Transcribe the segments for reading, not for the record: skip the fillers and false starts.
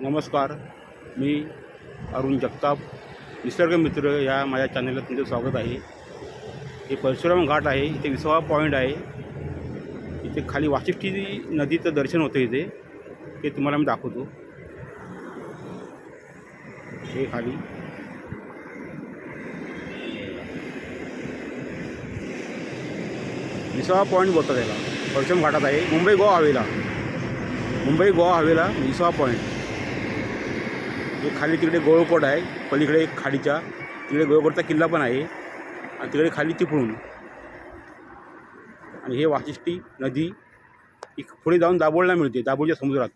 नमस्कार, मी अरुण जगताप, निसर्गमित्र या माझ्या चॅनलला तुमचं स्वागत आहे. हे परशुराम घाट आहे. इथे 20वा पॉईंट आहे. इथे खाली वाशिष्ठी नदीचं दर्शन होतं. इथे ते तुम्हाला मी दाखवतो. हे खाली विसावा पॉईंट बोलतात त्याला. परशुराम घाटात आहे. मुंबई गोवा हवेला 20वा पॉईंट. हे खाली तिकडे गोळकोट आहे, पलीकडे खाडीच्या तिकडे गोळकोटचा किल्ला पण आहे आणि तिकडे खाली चिपळूण आणि हे वाशिष्ठी नदी पुढे जाऊन दाभोळला मिळते, दाभोळच्या समुद्रात.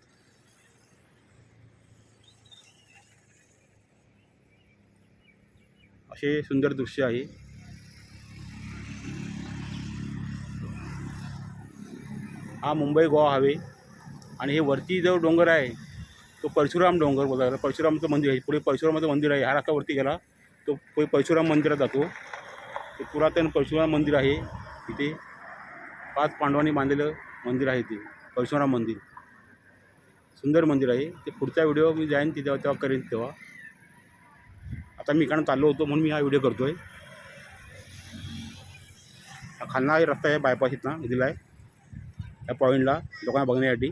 असे सुंदर दृश्य आहे. हा मुंबई गोवा हायवे आणि हे वरती जो डोंगर आहे तो परशुराम डोंगर बोलला. परशुरामचं मंदिर आहे. पुढे परशुरामाचं मंदिर आहे. हा रस्ता वरती गेला तो पुढे परशुराम मंदिरात जातो. ते पुरातन परशुराम मंदिर आहे. इथे 5 पांडवांनी बांधलेलं मंदिर आहे. ते परशुराम मंदिर सुंदर मंदिर आहे. ते पुढचा व्हिडिओ मी जाईन तिथे तेव्हा करेन. तेव्हा आता मी इकडं चाललो होतो म्हणून मी हा व्हिडिओ करतो आहे. हा खालना रस्ता आहे, बायपास इथनं दिला आहे या पॉईंटला लोकांना बघण्यासाठी.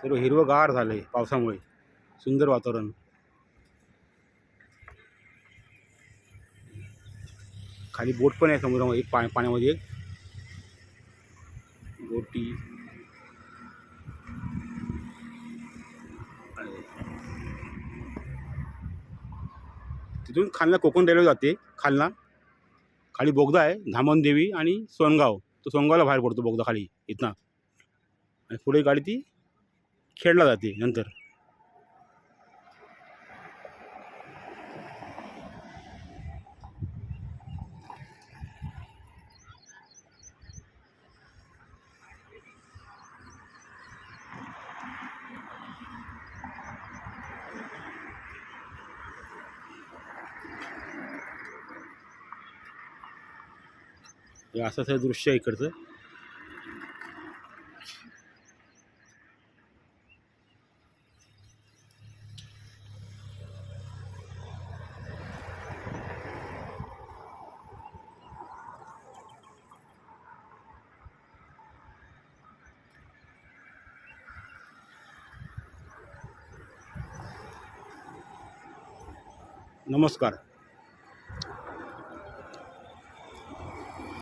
सर्व हिरवंगार झालं आहे पावसामुळे. सुंदर वातावरण. खाली बोट पण आहे समुद्रामध्ये, एक पाण्यामध्ये एक बोटी. तिथून खालना कोकण रेल्वे जाते. खाली बोगदा आहे, धामणदेवी आणि सोनगाव. तो सोनगावला बाहेर पडतो बोगदा खाली इथनं आणि पुढे गाडी ती खेडला जाते नंतर. हे असं दृश्य आहे इकडचं. नमस्कार.